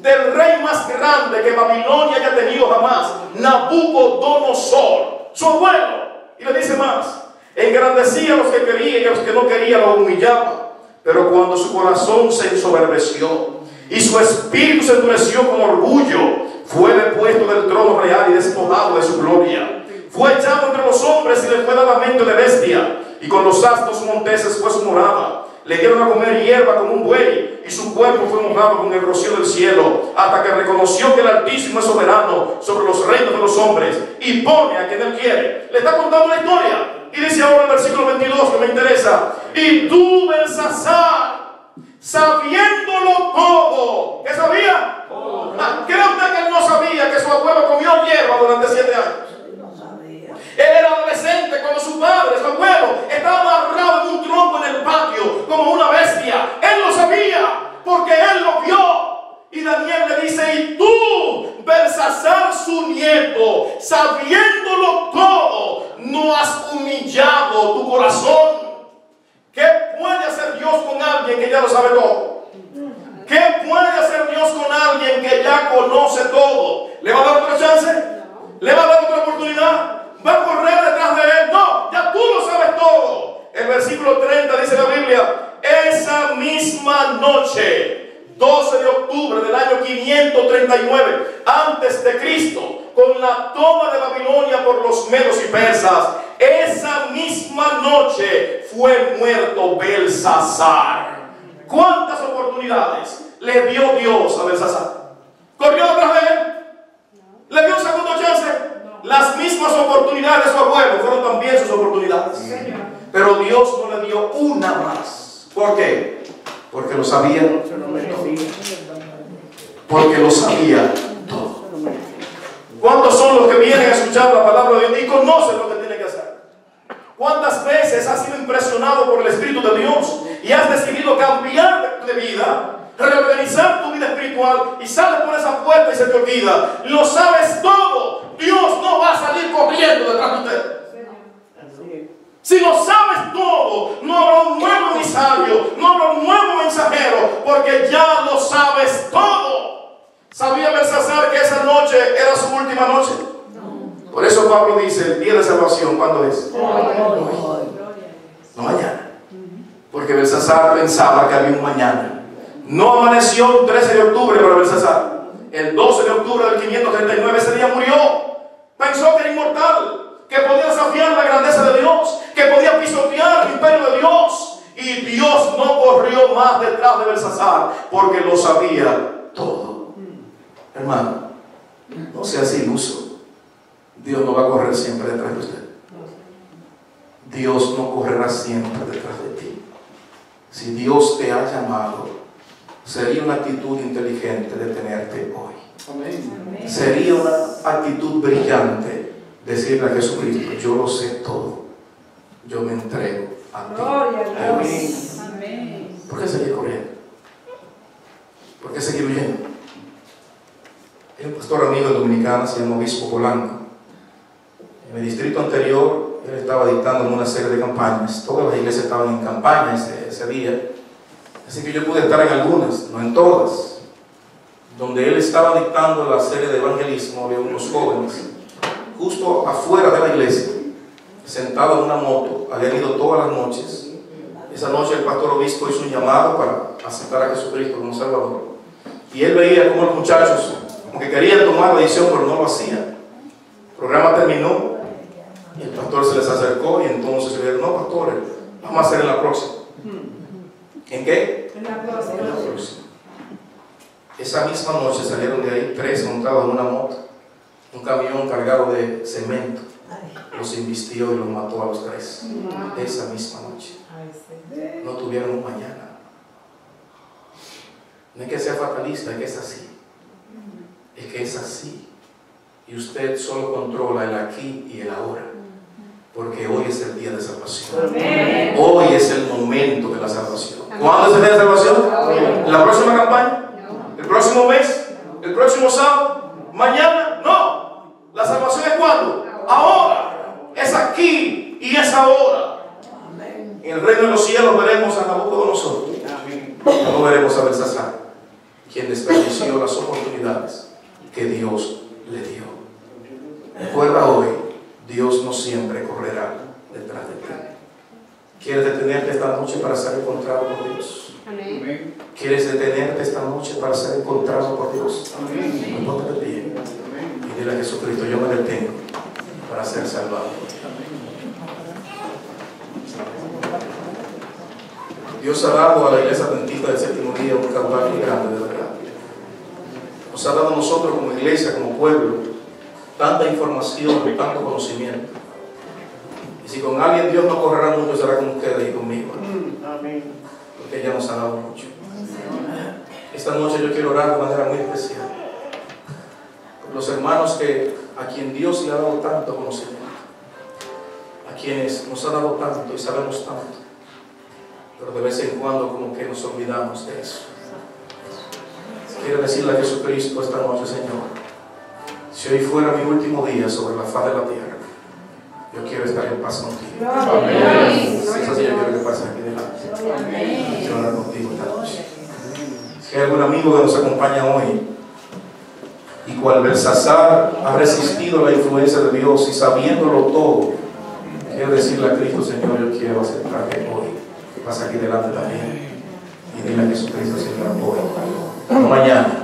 Del rey más grande que Babilonia haya tenido jamás, Nabucodonosor, su abuelo. Y le dice más: engrandecía a los que querían y a los que no querían lo humillaba. Pero cuando su corazón se ensoberbeció y su espíritu se endureció con orgullo, fue depuesto del trono real y despojado de su gloria. Fue echado entre los hombres y le fue dada mente de bestia, y con los asnos monteses fue su morada. Le dieron a comer hierba como un buey, y su cuerpo fue mojado con el rocío del cielo, hasta que reconoció que el Altísimo es soberano sobre los reinos de los hombres, y pone a quien él quiere. Le está contando la historia, y dice ahora en el versículo 22 que me interesa: y tú, Belsasar, sabiéndolo todo. ¿Qué sabía? ¿Cree usted que él no sabía que su abuelo comió hierba durante 7 años? Él era adolescente cuando su padre, su abuelo, estaba amarrado en un tronco en el patio como una bestia. Él lo sabía porque él lo vio. Y Daniel le dice: y tú, Belsasar, su nieto, sabiéndolo todo, no has humillado tu corazón. ¿Qué puede hacer Dios con alguien que ya lo sabe todo? ¿Qué puede hacer Dios con alguien que ya conoce todo? ¿Le va a dar otra chance? ¿Le va a dar otra oportunidad? ¿Va a correr detrás de él? No, ya tú lo sabes todo. El versículo 30 dice la Biblia: esa misma noche, 12 de octubre del año 539 antes de Cristo, con la toma de Babilonia por los medos y persas, esa misma noche fue muerto Belsasar. ¿Cuántas oportunidades le dio Dios a Belsasar? ¿Corrió detrás de él? ¿Le dio segunda chance? Las mismas oportunidades de su abuelo fueron también sus oportunidades. Pero Dios no le dio una más. ¿Por qué? Porque lo sabía todo. Porque lo sabía todo. ¿Cuántos son los que vienen a escuchar la palabra de Dios y conocen lo que tienen que hacer? ¿Cuántas veces has sido impresionado por el Espíritu de Dios y has decidido cambiar de vida, reorganizar tu vida espiritual, y sales por esa puerta y se te olvida? Lo sabes todo. Dios no va a salir corriendo detrás de usted. Si lo sabes todo, no habrá un nuevo emisario, no habrá un nuevo mensajero, porque ya lo sabes todo. ¿Sabía Belsasar que esa noche era su última noche? Por eso Pablo dice: el día de salvación, ¿cuándo es? Hoy. No mañana. Porque Belsasar pensaba que había un mañana. No amaneció el 13 de octubre para Belsasar. El 12 de octubre del 539 ese día murió. Pensó que era inmortal, que podía desafiar la grandeza de Dios, que podía pisotear el imperio de Dios. Y Dios no corrió más detrás de Belsasar, porque lo sabía todo. Hermano, no seas iluso. Dios no va a correr siempre detrás de usted. Dios no correrá siempre detrás de ti. Si Dios te ha llamado, sería una actitud inteligente de tenerte hoy. Amén. Sería una actitud brillante decirle a Jesucristo: yo lo sé todo, yo me entrego a ti. Gloria a Dios. Amén. ¿Por qué seguir corriendo? ¿Por qué seguir huyendo? Hay un pastor amigo de Dominicana, se llama Obispo Polanco. En el distrito anterior, él estaba dictando una serie de campañas. Todas las iglesias estaban en campaña ese día. Así que yo pude estar en algunas, no en todas. Donde él estaba dictando la serie de evangelismo, había unos jóvenes justo afuera de la iglesia, sentados en una moto. Habían ido todas las noches. Esa noche el pastor obispo hizo un llamado para aceptar a Jesucristo como Salvador. Y él veía cómo los muchachos, como que querían tomar la decisión, pero no lo hacían. El programa terminó y el pastor se les acercó, y entonces le dijeron: no, pastores, vamos a hacer en la próxima. ¿En qué? En la próxima. En la próxima. Esa misma noche salieron de ahí 3 montados en una moto, un camión cargado de cemento. Los embistió y los mató a los 3. Esa misma noche. No tuvieron un mañana. No es que sea fatalista, es que es así. Es que es así. y usted solo controla el aquí y el ahora, porque hoy es el día de salvación. Amén. Hoy es el momento de la salvación. ¿Cuándo es el día de salvación? ¿La próxima campaña? ¿El próximo mes? ¿El próximo sábado? ¿Mañana? No. La salvación es ¿cuándo? Ahora. Es aquí y es ahora. En el reino de los cielos veremos a Nabucodonosor. No veremos a Belsasar, quien desperdició las oportunidades que Dios le dio. Recuerda hoy, Dios no siempre correrá detrás de ti. ¿Quieres detenerte esta noche para ser encontrado por Dios? Amén. ¿Quieres detenerte esta noche para ser encontrado por Dios? Amén. Ponte de pie y dile a Jesucristo: yo me detengo para ser salvado. Dios ha dado a la iglesia adventista del séptimo día un caudal muy grande de verdad. Nos ha dado a nosotros como iglesia, como pueblo, tanta información, tanto conocimiento. Y si con alguien Dios no correrá mucho, será con ustedes y conmigo. Porque ella nos ha dado mucho. Esta noche yo quiero orar de manera muy especial por los hermanos a quien Dios le ha dado tanto conocimiento, a quienes nos ha dado tanto y sabemos tanto, pero de vez en cuando como que nos olvidamos de eso. Quiero decirle a Jesucristo esta noche: Señor, si hoy fuera mi último día sobre la faz de la tierra, yo quiero estar en paz contigo. Amén. Si es así, yo quiero que pase aquí delante. Amén. Quiero hablar contigo esta noche. Si hay algún amigo que nos acompaña hoy y cual Belsasar ha resistido la influencia de Dios y sabiéndolo todo, quiero decirle a Cristo: Señor, yo quiero aceptarte hoy. Pasa aquí delante también y dile a Jesucristo: Señor, hoy, no mañana,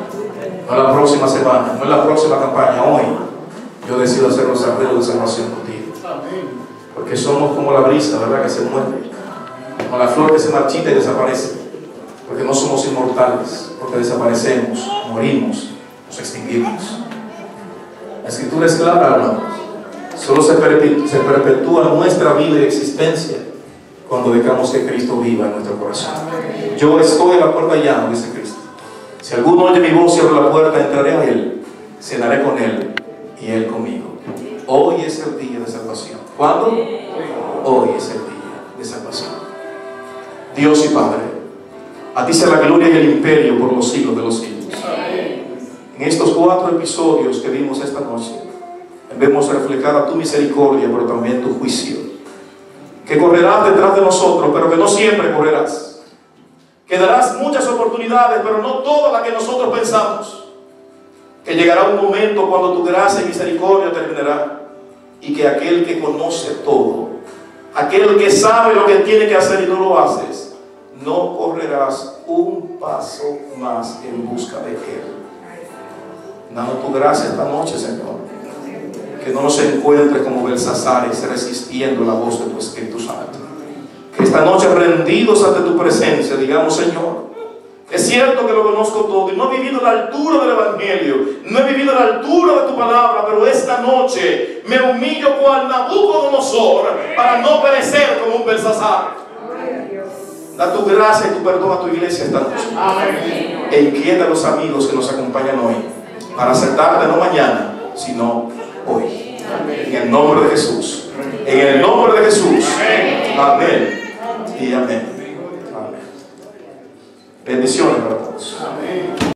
no la próxima semana, no en la próxima campaña, hoy yo decido hacer los arreglos de salvación contigo. Porque somos como la brisa, ¿verdad?, que se mueve, como la flor que se marchita y desaparece. Porque no somos inmortales, porque desaparecemos, morimos, nos extinguimos. La Escritura es clara, hermanos. Solo se perpetúa nuestra vida y existencia cuando dejamos que Cristo viva en nuestro corazón. Yo estoy a la puerta y llamo, dice Cristo. Si alguno oye mi voz y abre la puerta, entraré a él, cenaré con él y él conmigo. Hoy es el día de salvación. ¿Cuándo? Hoy es el día de salvación. Dios y Padre, a ti sea la gloria y el imperio por los siglos de los siglos. En estos 4 episodios que vimos esta noche, vemos reflejada tu misericordia, pero también tu juicio, que correrás detrás de nosotros, pero que no siempre correrás, que darás muchas oportunidades, pero no todas las que nosotros pensamos, que llegará un momento cuando tu gracia y misericordia terminará, y que aquel que conoce todo, aquel que sabe lo que tiene que hacer y no lo haces, no correrás un paso más en busca de él. Danos tu gracia esta noche, Señor, que no nos encuentres como Belsasares resistiendo la voz de tu Espíritu Santo. Que esta noche, rendidos ante tu presencia, digamos: Señor, es cierto que lo conozco todo y no he vivido a la altura del Evangelio, no he vivido a la altura de tu palabra, pero esta noche me humillo cual Nabucodonosor para no perecer como un Belsasar. Da tu gracia y tu perdón a tu iglesia esta noche. E inquieta a los amigos que nos acompañan hoy para aceptarte no mañana, sino hoy. En el nombre de Jesús. En el nombre de Jesús. Amén y amén. Amén. Bendiciones para todos.